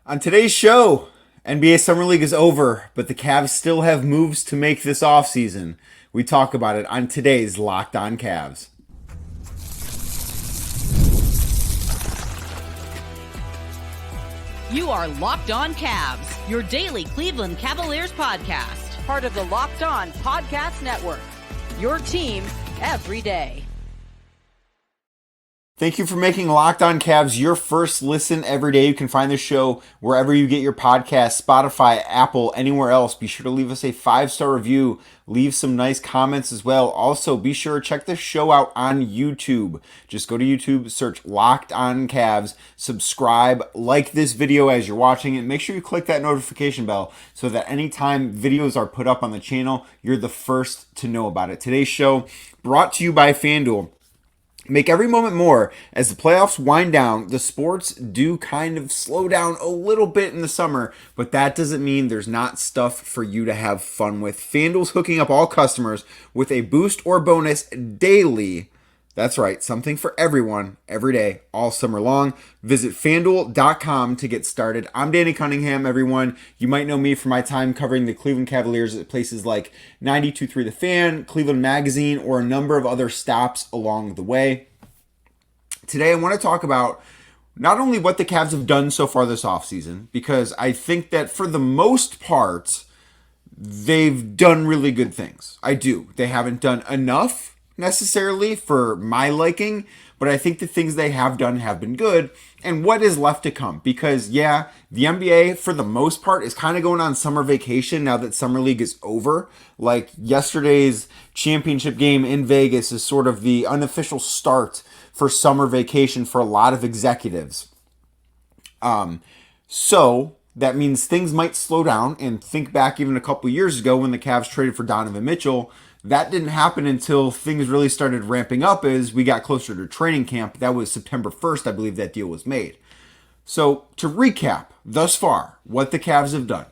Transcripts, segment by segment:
On today's show, NBA Summer League is over, but the Cavs still have moves to make this offseason. We talk about it on today's Locked On Cavs. You are Locked On Cavs, your daily Cleveland Cavaliers podcast. Part of the Locked On Podcast Network, your team every day. Thank you for making Locked On Cavs your first listen every day. You can find the show wherever you get your podcasts, Spotify, Apple, anywhere else. Be sure to leave us a 5-star review. Leave some nice comments as well. Also, be sure to check the show out on YouTube. Just go to YouTube, search Locked On Cavs, subscribe, like this video as you're watching it. Make sure you click that notification bell so that anytime videos are put up on the channel, you're the first to know about it. Today's show brought to you by FanDuel. Make every moment more. As the playoffs wind down, the sports do kind of slow down a little bit in the summer, but that doesn't mean there's not stuff for you to have fun with. FanDuel's hooking up all customers with a boost or bonus daily. That's right, something for everyone, every day, all summer long. Visit FanDuel.com to get started. I'm Danny Cunningham, everyone. You might know me from my time covering the Cleveland Cavaliers at places like 92.3 The Fan, Cleveland Magazine, or a number of other stops along the way. Today, I want to talk about not only what the Cavs have done so far this offseason, because I think that for the most part, they've done really good things. I do. They haven't done enough necessarily for my liking, but I think the things they have done have been good, and what is left to come, because the NBA for the most part is kind of going on summer vacation now that Summer League is over. Like yesterday's championship game in Vegas is sort of the unofficial start for summer vacation for a lot of executives. So that means things might slow down, and think back even a couple years ago when the Cavs traded for Donovan Mitchell. That didn't happen until things really started ramping up as we got closer to training camp. That was September 1st, I believe that deal was made. So to recap, thus far, what the Cavs have done.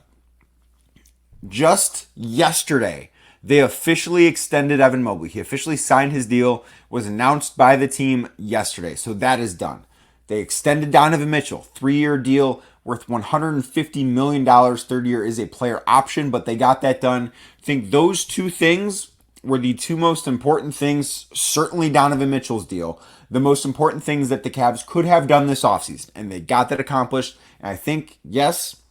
Just yesterday, they officially extended Evan Mobley. He officially signed his deal, was announced by the team yesterday. So that is done. They extended Donovan Mitchell, 3-year deal worth $150 million. Third year is a player option, but they got that done. I think those two things were the two most important things, certainly Donovan Mitchell's deal, the most important things that the Cavs could have done this offseason, and they got that accomplished. And I think, yes,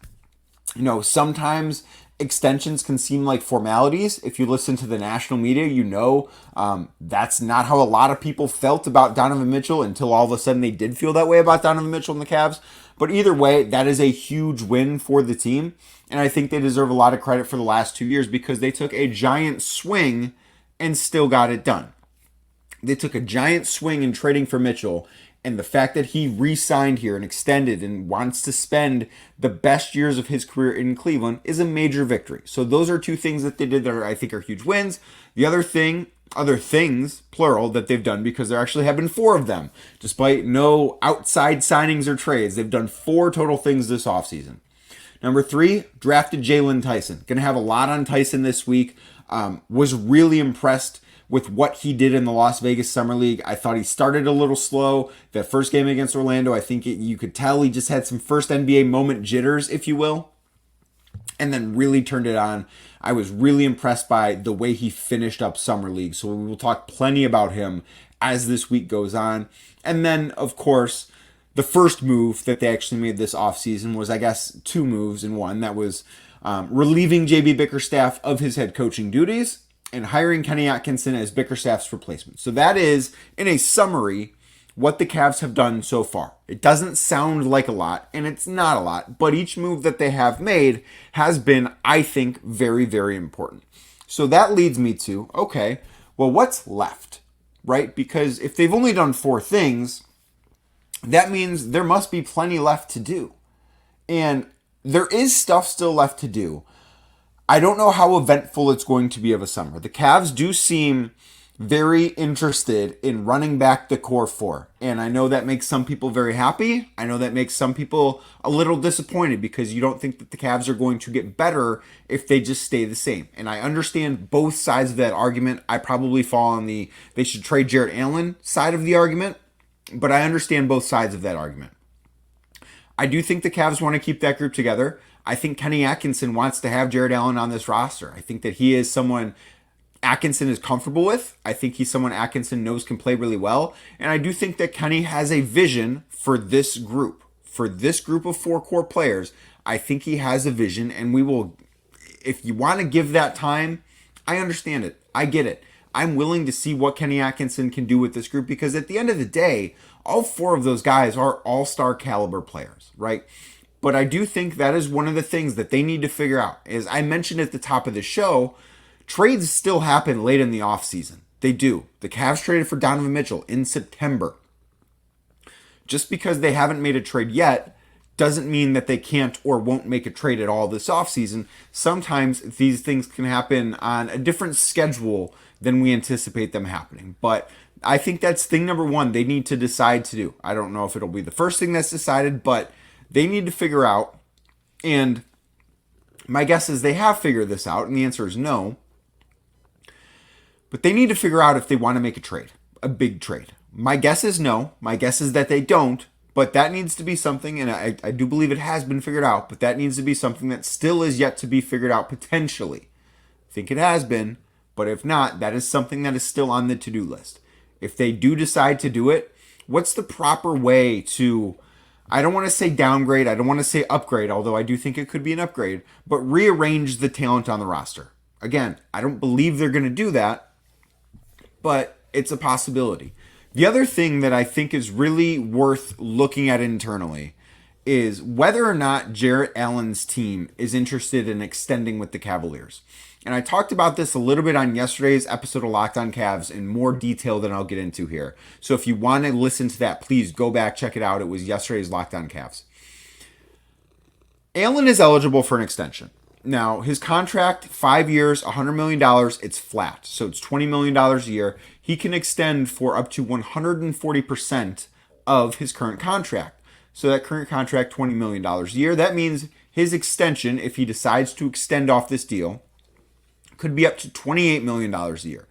sometimes extensions can seem like formalities. If you listen to the national media, that's not how a lot of people felt about Donovan Mitchell until all of a sudden they did feel that way about Donovan Mitchell and the Cavs. But either way, that is a huge win for the team. And I think they deserve a lot of credit for the last 2 years because they took a giant swing and still got it done. They took a giant swing in trading for Mitchell, and the fact that he re-signed here and extended and wants to spend the best years of his career in Cleveland is a major victory. So those are two things that they did that I think are huge wins. The other things, plural, that they've done, because there actually have been 4 of them, despite no outside signings or trades. They've done 4 total things this offseason. Number 3, drafted Jaylon Tyson. Going to have a lot on Tyson this week. Was really impressed with what he did in the Las Vegas Summer League. I thought he started a little slow. That first game against Orlando, I think you could tell he just had some first NBA moment jitters, if you will, and then really turned it on. I was really impressed by the way he finished up Summer League. So we will talk plenty about him as this week goes on. And then, of course, the first move that they actually made this offseason was, I guess, 2 moves in one. That was relieving JB Bickerstaff of his head coaching duties and hiring Kenny Atkinson as Bickerstaff's replacement. So that is, in a summary, what the Cavs have done so far. It doesn't sound like a lot, and it's not a lot, but each move that they have made has been, I think, very, very important. So that leads me to, okay, well, what's left, right? Because if they've only done 4 things, that means there must be plenty left to do. And there is stuff still left to do. I don't know how eventful it's going to be of a summer. The Cavs do seem very interested in running back the core 4. And I know that makes some people very happy. I know that makes some people a little disappointed because you don't think that the Cavs are going to get better if they just stay the same. And I understand both sides of that argument. I probably fall on the they should trade Jarrett Allen side of the argument, but I understand both sides of that argument. I do think the Cavs want to keep that group together. I think Kenny Atkinson wants to have Jared Allen on this roster. I think that he is someone Atkinson is comfortable with. I think he's someone Atkinson knows can play really well. And I do think that Kenny has a vision for this group. For this group of 4 core players, I think he has a vision, and we will, if you want to give that time, I understand it. I get it. I'm willing to see what Kenny Atkinson can do with this group, because at the end of the day, all 4 of those guys are all-star caliber players, right? But I do think that is one of the things that they need to figure out. As I mentioned at the top of the show, trades still happen late in the offseason. They do. The Cavs traded for Donovan Mitchell in September. Just because they haven't made a trade yet doesn't mean that they can't or won't make a trade at all this offseason. Sometimes these things can happen on a different schedule than we anticipate them happening. But I think that's thing number 1 they need to decide to do. I don't know if it'll be the first thing that's decided, but they need to figure out. And my guess is they have figured this out, and the answer is no. But they need to figure out if they want to make a trade, a big trade. My guess is no. My guess is that they don't. But that needs to be something, and I do believe it has been figured out, but that needs to be something that still is yet to be figured out potentially. I think it has been, but if not, that is something that is still on the to-do list. If they do decide to do it, what's the proper way to, I don't want to say downgrade, I don't want to say upgrade, although I do think it could be an upgrade, but rearrange the talent on the roster. Again, I don't believe they're going to do that, but it's a possibility. The other thing that I think is really worth looking at internally is whether or not Jarrett Allen's team is interested in extending with the Cavaliers. And I talked about this a little bit on yesterday's episode of Locked On Cavs in more detail than I'll get into here. So if you want to listen to that, please go back, check it out. It was yesterday's Locked On Cavs. Allen is eligible for an extension. Now, his contract, 5 years, $100 million, it's flat. So it's $20 million a year. He can extend for up to 140% of his current contract. So that current contract, $20 million a year. That means his extension, if he decides to extend off this deal, could be up to $28 million a year.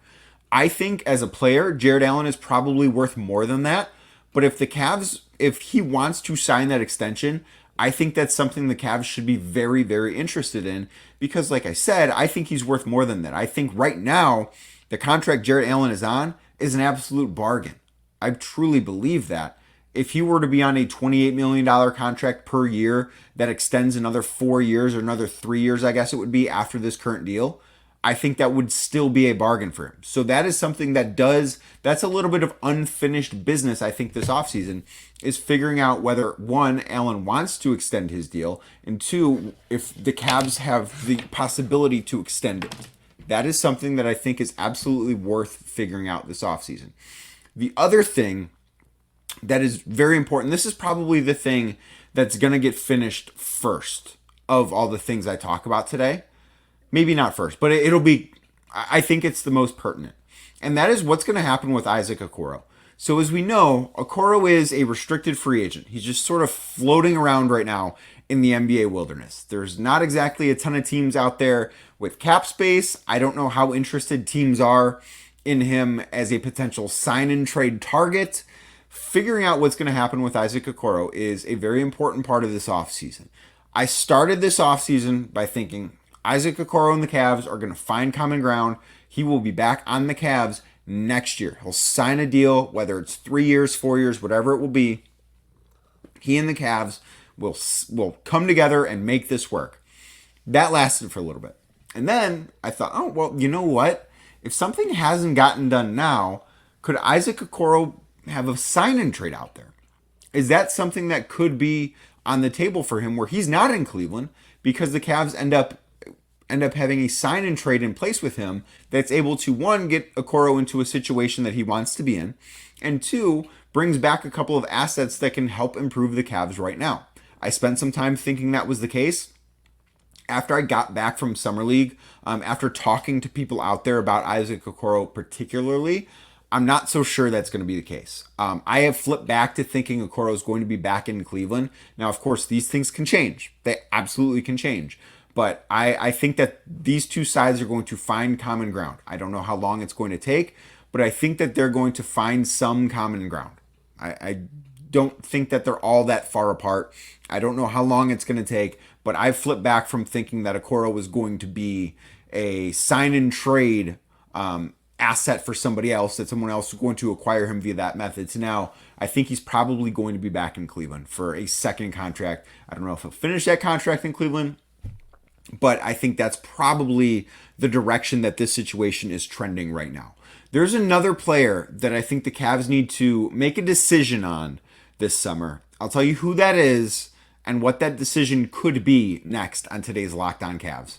I think as a player, Jared Allen is probably worth more than that. But if the Cavs, if he wants to sign that extension, I think that's something the Cavs should be very, very interested in, because like I said, I think he's worth more than that. I think right now, the contract Jared Allen is on is an absolute bargain. I truly believe that. If he were to be on a $28 million contract per year that extends another 4 years or another 3 years, I guess it would be after this current deal, I think that would still be a bargain for him. So that is something that's a little bit of unfinished business, I think, this offseason, is figuring out whether, one, Allen wants to extend his deal, and two, if the Cavs have the possibility to extend it. That is something that I think is absolutely worth figuring out this offseason. The other thing that is very important, this is probably the thing that's going to get finished first of all the things I talk about today. Maybe not first, but it'll be, I think it's the most pertinent. And that is what's going to happen with Isaac Okoro. So as we know, Okoro is a restricted free agent. He's just sort of floating around right now in the NBA wilderness. There's not exactly a ton of teams out there with cap space. I don't know how interested teams are in him as a potential sign-and-trade target. Figuring out what's going to happen with Isaac Okoro is a very important part of this offseason. I started this offseason by thinking Isaac Okoro and the Cavs are going to find common ground. He will be back on the Cavs next year. He'll sign a deal, whether it's 3 years, 4 years, whatever it will be. He and the Cavs will come together and make this work. That lasted for a little bit. And then I thought, oh, well, you know what? If something hasn't gotten done now, could Isaac Okoro have a sign-and trade out there? Is that something that could be on the table for him where he's not in Cleveland because the Cavs end up having a sign and trade in place with him that's able to, one, get Okoro into a situation that he wants to be in, and two, brings back a couple of assets that can help improve the Cavs right now. I spent some time thinking that was the case. After I got back from Summer League, after talking to people out there about Isaac Okoro particularly, I'm not so sure that's going to be the case. I have flipped back to thinking Okoro is going to be back in Cleveland. Now, of course, these things can change. They absolutely can change. But I think that these two sides are going to find common ground. I don't know how long it's going to take, but I think that they're going to find some common ground. don't think that they're all that far apart. I don't know how long it's going to take, but I've flipped back from thinking that Okoro was going to be a sign and trade asset for somebody else, that someone else was going to acquire him via that method. So now I think he's probably going to be back in Cleveland for a second contract. I don't know if he'll finish that contract in Cleveland, but I think that's probably the direction that this situation is trending right now. There's another player that I think the Cavs need to make a decision on this summer. I'll tell you who that is and what that decision could be next on today's Locked On Cavs.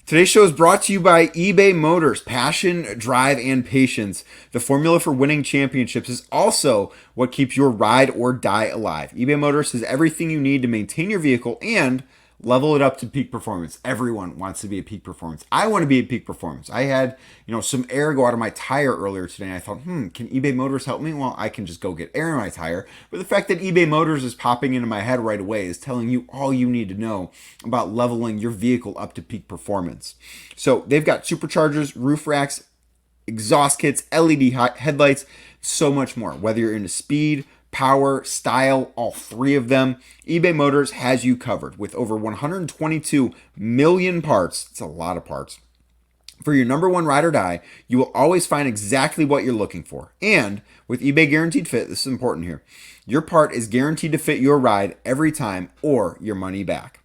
Today's show is brought to you by eBay Motors. Passion, drive, and patience. The formula for winning championships is also what keeps your ride or die alive. eBay Motors has everything you need to maintain your vehicle and level it up to peak performance. Everyone wants to be at peak performance. I want to be at peak performance. I had, some air go out of my tire earlier today, and I thought, can eBay Motors help me? Well, I can just go get air in my tire. But the fact that eBay Motors is popping into my head right away is telling you all you need to know about leveling your vehicle up to peak performance. So they've got superchargers, roof racks, exhaust kits, LED headlights, so much more. Whether you're into speed, power, style, all three of them, eBay Motors has you covered with over 122 million parts. It's a lot of parts. For your number one ride or die, you will always find exactly what you're looking for. And with eBay Guaranteed Fit, this is important here, your part is guaranteed to fit your ride every time or your money back.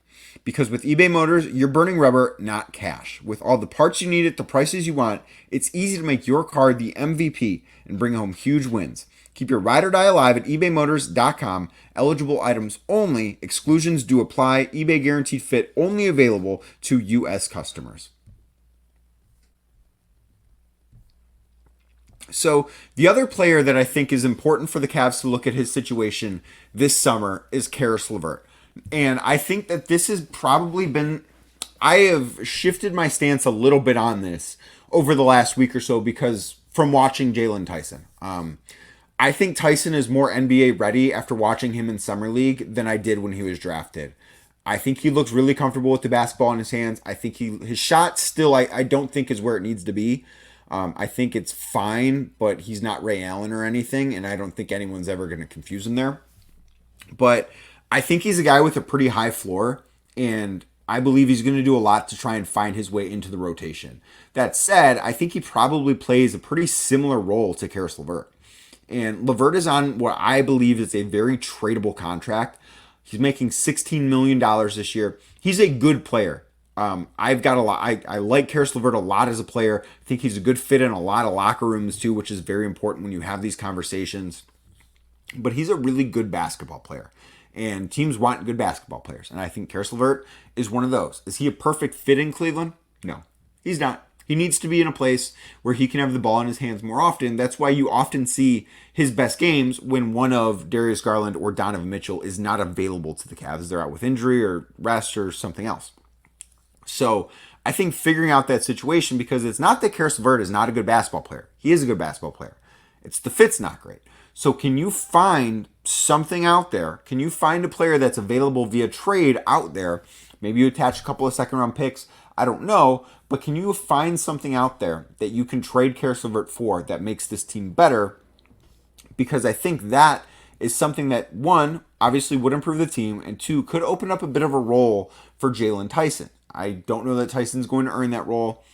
Because with eBay Motors, you're burning rubber, not cash. With all the parts you need at the prices you want, it's easy to make your car the MVP and bring home huge wins. Keep your ride or die alive at ebaymotors.com. Eligible items only. Exclusions do apply. eBay Guaranteed Fit only available to U.S. customers. So the other player that I think is important for the Cavs to look at his situation this summer is Caris LeVert. And I think that this has probably been, I have shifted my stance a little bit on this over the last week or so because from watching Jaylon Tyson. I think Tyson is more NBA ready after watching him in Summer League than I did when he was drafted. I think he looks really comfortable with the basketball in his hands. I think his shot still, I don't think is where it needs to be. I think it's fine, but he's not Ray Allen or anything, and I don't think anyone's ever going to confuse him there. But I think he's a guy with a pretty high floor, and I believe he's going to do a lot to try and find his way into the rotation. That said, I think he probably plays a pretty similar role to Caris LeVert. And LeVert is on what I believe is a very tradable contract. He's making $16 million this year. He's a good player. I've got a lot. I like Caris LeVert a lot as a player. I think he's a good fit in a lot of locker rooms too, which is very important when you have these conversations. But he's a really good basketball player. And teams want good basketball players. And I think Caris LeVert is one of those. Is he a perfect fit in Cleveland? No, he's not. He needs to be in a place where he can have the ball in his hands more often. That's why you often see his best games when one of Darius Garland or Donovan Mitchell is not available to the Cavs. They're out with injury or rest or something else. So I think figuring out that situation, because it's not that Caris LeVert is not a good basketball player. He is a good basketball player. It's the fit's not great. So can you find something out there? Can you find a player that's available via trade out there? Maybe you attach a couple of second round picks. I don't know. But can you find something out there that you can trade Caris LeVert for that makes this team better? Because I think that is something that, one, obviously would improve the team, and two, could open up a bit of a role for Jaylon Tyson. I don't know that Tyson's going to earn that role.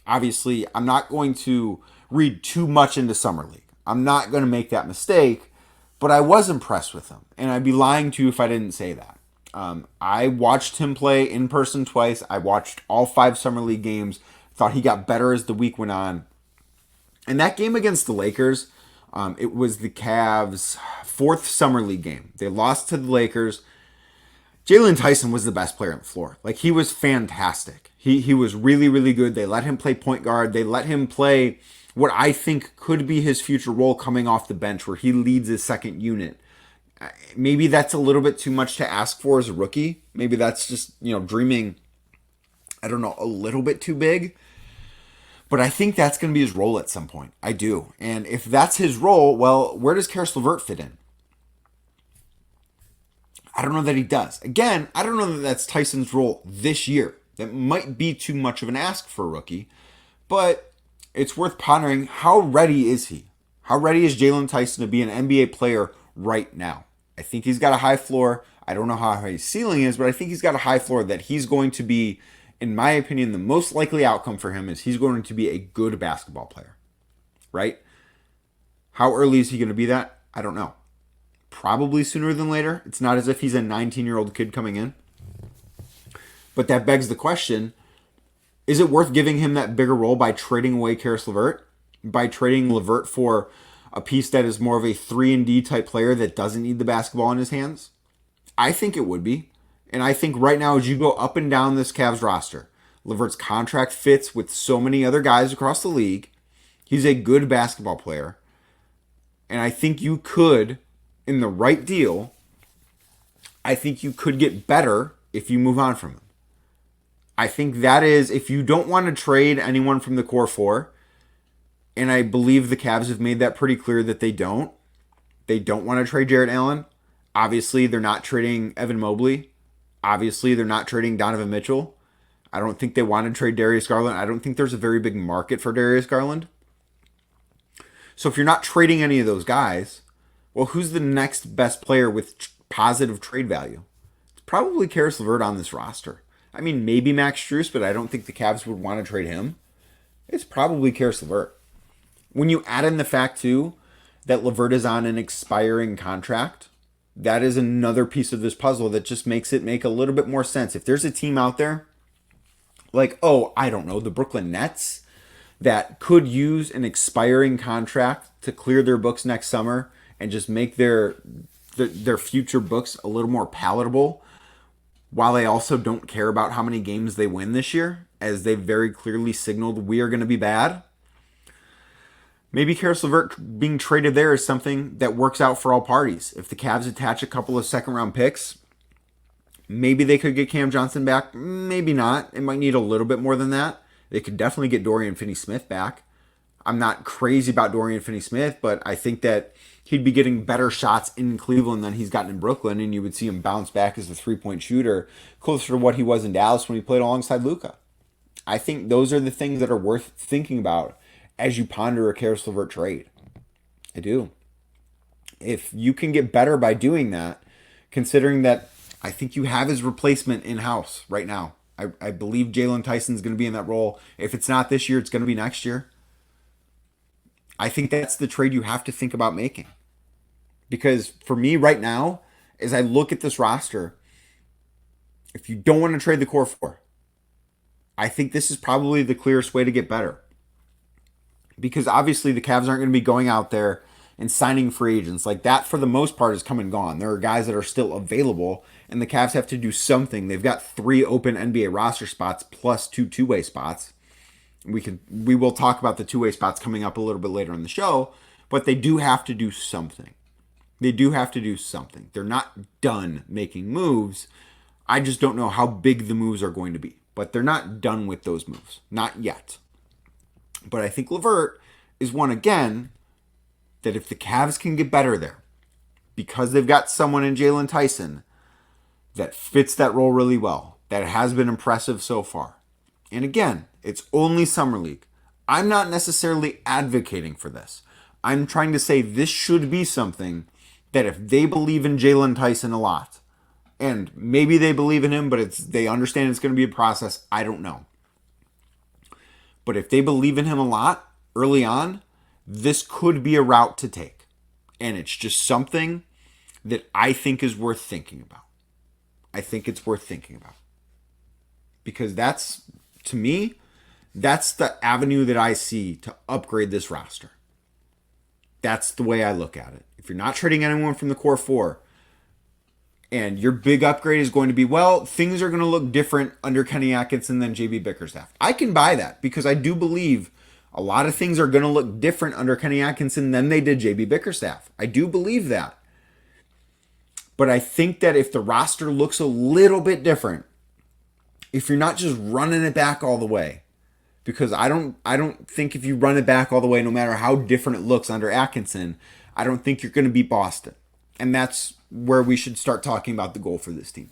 Obviously, I'm not going to read too much into Summer League. I'm not going to make that mistake, but I was impressed with him, and I'd be lying to you if I didn't say that. I watched him play in person twice. I watched all 5 Summer League games. Thought he got better as the week went on. And that game against the Lakers, it was the Cavs' 4th Summer League game. They lost to the Lakers. Jaylon Tyson was the best player on the floor. Like, he was fantastic. He was really, really good. They let him play point guard. They let him play what I think could be his future role coming off the bench, where he leads his second unit. Maybe that's a little bit too much to ask for as a rookie. Maybe that's just, dreaming, I don't know, a little bit too big. But I think that's going to be his role at some point. I do. And if that's his role, well, where does Caris LeVert fit in? I don't know that he does. Again, I don't know that that's Tyson's role this year. That might be too much of an ask for a rookie. But it's worth pondering, how ready is he? How ready is Jaylon Tyson to be an NBA player right now? I think he's got a high floor. I don't know how high his ceiling is, but I think he's got a high floor that he's going to be, in my opinion, the most likely outcome for him is he's going to be a good basketball player, right? How early is he going to be that? I don't know. Probably sooner than later. It's not as if he's a 19-year-old kid coming in. But that begs the question, is it worth giving him that bigger role by trading away Caris LeVert? By trading LeVert for a piece that is more of a 3-and-D type player that doesn't need the basketball in his hands? I think it would be. And I think right now as you go up and down this Cavs roster, LeVert's contract fits with so many other guys across the league. He's a good basketball player. And I think you could, in the right deal, I think you could get better if you move on from him. I think that is, if you don't want to trade anyone from the core four, and I believe the Cavs have made that pretty clear that they don't want to trade Jarrett Allen. Obviously, they're not trading Evan Mobley. Obviously, they're not trading Donovan Mitchell. I don't think they want to trade Darius Garland. I don't think there's a very big market for Darius Garland. So if you're not trading any of those guys, well, who's the next best player with positive trade value? It's probably Caris LeVert on this roster. I mean, maybe Max Strus, but I don't think the Cavs would want to trade him. It's probably Caris LeVert. When you add in the fact, too, that LeVert is on an expiring contract, that is another piece of this puzzle that just makes it make a little bit more sense. If there's a team out there, like, I don't know, the Brooklyn Nets, that could use an expiring contract to clear their books next summer and just make their future books a little more palatable, while they also don't care about how many games they win this year, as they very clearly signaled we are going to be bad. Maybe Caris LeVert being traded there is something that works out for all parties. If the Cavs attach a couple of second-round picks, maybe they could get Cam Johnson back. Maybe not. It might need a little bit more than that. They could definitely get Dorian Finney-Smith back. I'm not crazy about Dorian Finney-Smith, but I think that he'd be getting better shots in Cleveland than he's gotten in Brooklyn, and you would see him bounce back as a three-point shooter closer to what he was in Dallas when he played alongside Luka. I think those are the things that are worth thinking about as you ponder a Caris LeVert trade. I do. If you can get better by doing that, considering that I think you have his replacement in-house right now. I believe Jaylon Tyson is going to be in that role. If it's not this year, it's going to be next year. I think that's the trade you have to think about making. Because for me right now, as I look at this roster, if you don't want to trade the core four, I think this is probably the clearest way to get better. Because obviously the Cavs aren't going to be going out there and signing free agents. Like that, for the most part, is come and gone. There are guys that are still available, and the Cavs have to do something. They've got 3 open NBA roster spots plus 2 two-way spots. We will talk about the two-way spots coming up a little bit later in the show, but they do have to do something. They do have to do something. They're not done making moves. I just don't know how big the moves are going to be. But they're not done with those moves. Not yet. But I think LeVert is one, again, that if the Cavs can get better there, because they've got someone in Jaylon Tyson that fits that role really well, that has been impressive so far. And again, it's only Summer League. I'm not necessarily advocating for this. I'm trying to say this should be something that if they believe in Jaylon Tyson a lot, and maybe they believe in him, but they understand it's going to be a process, I don't know. But if they believe in him a lot early on, this could be a route to take. And it's just something that I think is worth thinking about. I think it's worth thinking about. Because that's, to me, that's the avenue that I see to upgrade this roster. That's the way I look at it. If you're not trading anyone from the core four, and your big upgrade is going to be, well, things are going to look different under Kenny Atkinson than JB Bickerstaff. I can buy that because I do believe a lot of things are going to look different under Kenny Atkinson than they did JB Bickerstaff. I do believe that. But I think that if the roster looks a little bit different, if you're not just running it back all the way, because I don't think if you run it back all the way, no matter how different it looks under Atkinson, I don't think you're going to beat Boston. And that's where we should start talking about the goal for this team.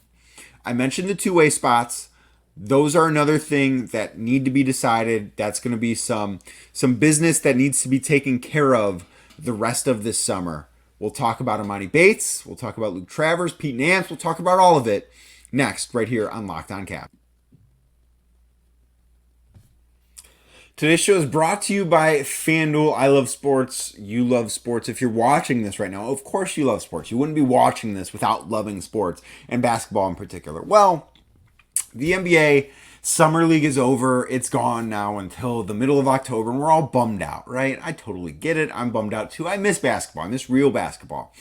I mentioned the two-way spots. Those are another thing that need to be decided. That's going to be some business that needs to be taken care of the rest of this summer. We'll talk about Emoni Bates. We'll talk about Luke Travers, Pete Nance. We'll talk about all of it next right here on Locked On Cavs. Today's show is brought to you by FanDuel. I love sports. You love sports. If you're watching this right now, of course you love sports. You wouldn't be watching this without loving sports, and basketball in particular. Well, the NBA Summer League is over. It's gone now until the middle of October, and we're all bummed out, right? I totally get it. I'm bummed out too. I miss basketball. I miss real basketball.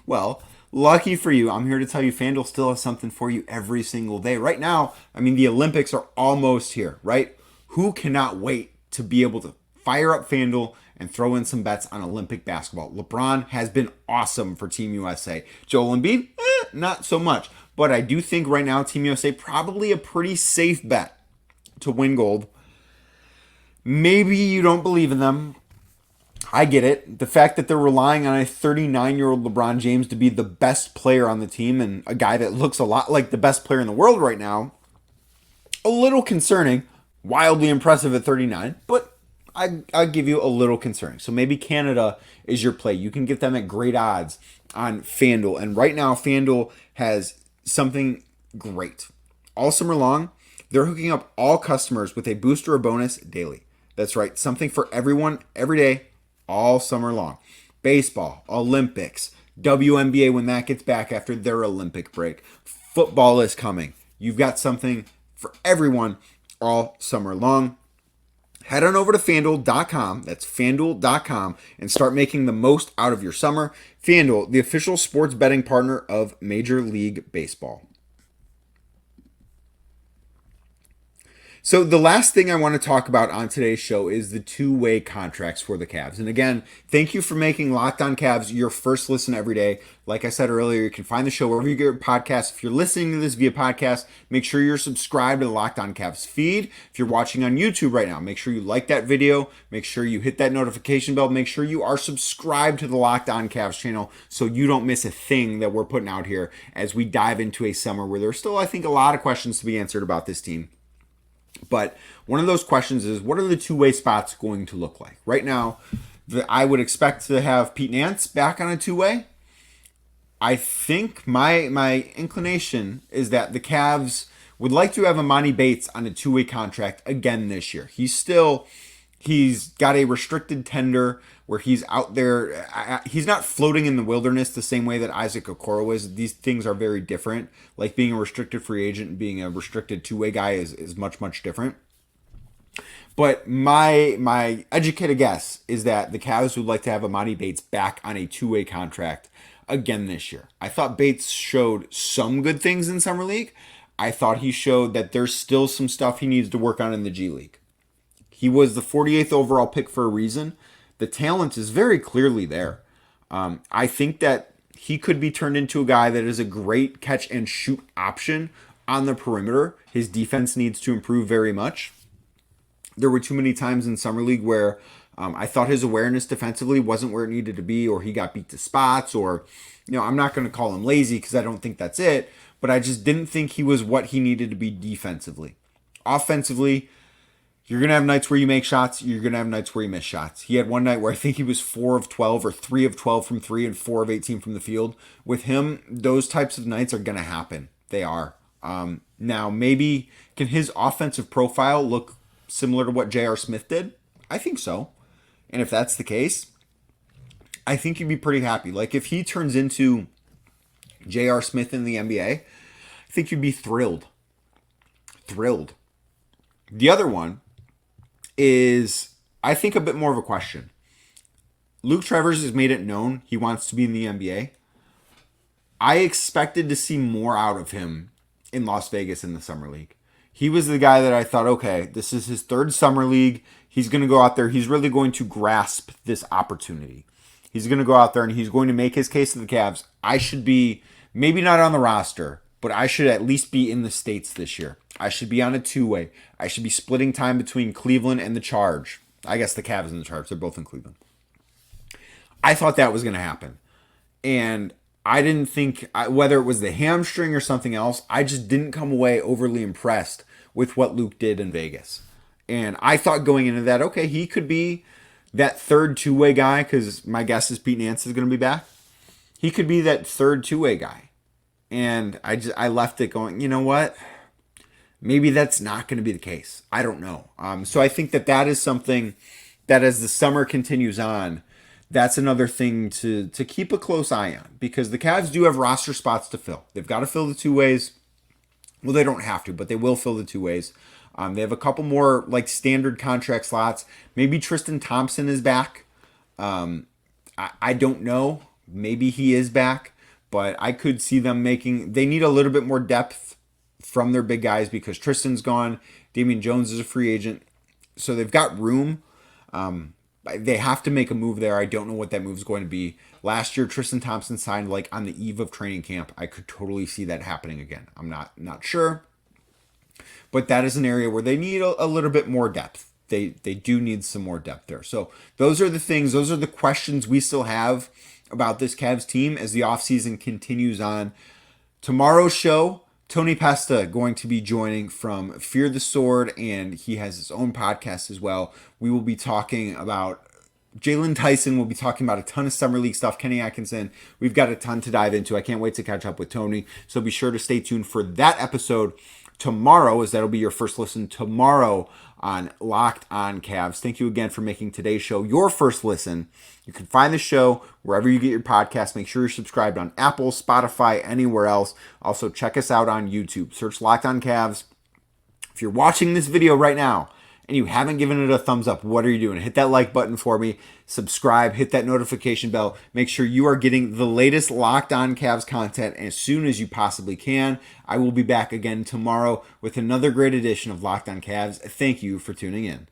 Well, lucky for you, I'm here to tell you FanDuel still has something for you every single day. Right now, I mean, the Olympics are almost here, right? Who cannot wait to be able to fire up FanDuel and throw in some bets on Olympic basketball? LeBron has been awesome for Team USA. Joel Embiid, not so much. But I do think right now Team USA probably a pretty safe bet to win gold. Maybe you don't believe in them. I get it. The fact that they're relying on a 39-year-old LeBron James to be the best player on the team and a guy that looks a lot like the best player in the world right now, a little concerning. Wildly impressive at 39, but I'll give you a little concerning. So maybe Canada is your play. You can get them at great odds on FanDuel. And right now, FanDuel has something great. All summer long, they're hooking up all customers with a booster or bonus daily. That's right, something for everyone, every day, all summer long. Baseball, Olympics, WNBA when that gets back after their Olympic break. Football is coming. You've got something for everyone all summer long. Head on over to FanDuel.com, that's FanDuel.com, and start making the most out of your summer. FanDuel, the official sports betting partner of Major League Baseball. So the last thing I want to talk about on today's show is the two-way contracts for the Cavs. And again, thank you for making Locked On Cavs your first listen every day. Like I said earlier, you can find the show wherever you get your podcasts. If you're listening to this via podcast, make sure you're subscribed to the Locked On Cavs feed. If you're watching on YouTube right now, make sure you like that video. Make sure you hit that notification bell. Make sure you are subscribed to the Locked On Cavs channel so you don't miss a thing that we're putting out here as we dive into a summer where there's still, I think, a lot of questions to be answered about this team. But one of those questions is, what are the two-way spots going to look like? Right now, I would expect to have Pete Nance back on a two-way. I think my inclination is that the Cavs would like to have Emoni Bates on a two-way contract again this year. He's got a restricted tender where he's out there. He's not floating in the wilderness the same way that Isaac Okoro is. These things are very different. Like being a restricted free agent and being a restricted two-way guy is much, much different. But my educated guess is that the Cavs would like to have Emoni Bates back on a two-way contract again this year. I thought Bates showed some good things in Summer League. I thought he showed that there's still some stuff he needs to work on in the G League. He was the 48th overall pick for a reason. The talent is very clearly there. I think that he could be turned into a guy that is a great catch and shoot option on the perimeter. His defense needs to improve very much. There were too many times in Summer League where I thought his awareness defensively wasn't where it needed to be, or he got beat to spots, or, I'm not going to call him lazy because I don't think that's it, but I just didn't think he was what he needed to be defensively. Offensively, you're going to have nights where you make shots. You're going to have nights where you miss shots. He had one night where I think he was 4 of 12 or 3 of 12 from 3 and 4 of 18 from the field. With him, those types of nights are going to happen. They are. Now, maybe can his offensive profile look similar to what J.R. Smith did? I think so. And if that's the case, I think you'd be pretty happy. Like if he turns into J.R. Smith in the NBA, I think you'd be thrilled. Thrilled. The other one is, I think, a bit more of a question. Luke Travers has made it known he wants to be in the NBA. I expected to see more out of him in Las Vegas in the Summer League. He was the guy that I thought, okay, this is his third Summer League. He's going to go out there. He's really going to grasp this opportunity. He's going to go out there and he's going to make his case to the Cavs. I should be, maybe not on the roster, but I should at least be in the States this year. I should be on a two-way. I should be splitting time between Cleveland and the Charge. I guess the Cavs and the Charge, they're both in Cleveland. I thought that was going to happen. And I didn't think, whether it was the hamstring or something else, I just didn't come away overly impressed with what Luke did in Vegas. And I thought going into that, okay, he could be that third two-way guy, because my guess is Pete Nance is going to be back. He could be that third two-way guy. And I left it going, you know what? Maybe that's not going to be the case. I don't know. So I think that is something that as the summer continues on, that's another thing to keep a close eye on, because the Cavs do have roster spots to fill. They've got to fill the two ways. Well, they don't have to, but they will fill the two ways. They have a couple more like standard contract slots. Maybe Tristan Thompson is back. I don't know. Maybe he is back. But I could see them they need a little bit more depth from their big guys because Tristan's gone. Damian Jones is a free agent. So they've got room. They have to make a move there. I don't know what that move is going to be. Last year, Tristan Thompson signed like on the eve of training camp. I could totally see that happening again. I'm not sure. But that is an area where they need a little bit more depth. They do need some more depth there. So those are the things, those are the questions we still have about this Cavs team as the offseason continues on. Tomorrow's show, Tony Pesta going to be joining from Fear the Sword, and he has his own podcast as well. We will be talking about Jaylon Tyson. We'll be talking about a ton of Summer League stuff. Kenny Atkinson. We've got a ton to dive into. I can't wait to catch up with Tony. So be sure to stay tuned for that episode tomorrow, as that'll be your first listen tomorrow on Locked On Cavs. Thank you again for making today's show your first listen. You can find the show wherever you get your podcast. Make sure you're subscribed on Apple, Spotify, anywhere else. Also, check us out on YouTube. Search Locked On Cavs. If you're watching this video right now and you haven't given it a thumbs up, what are you doing? Hit that like button for me. Subscribe. Hit that notification bell. Make sure you are getting the latest Locked On Cavs content as soon as you possibly can. I will be back again tomorrow with another great edition of Locked On Cavs. Thank you for tuning in.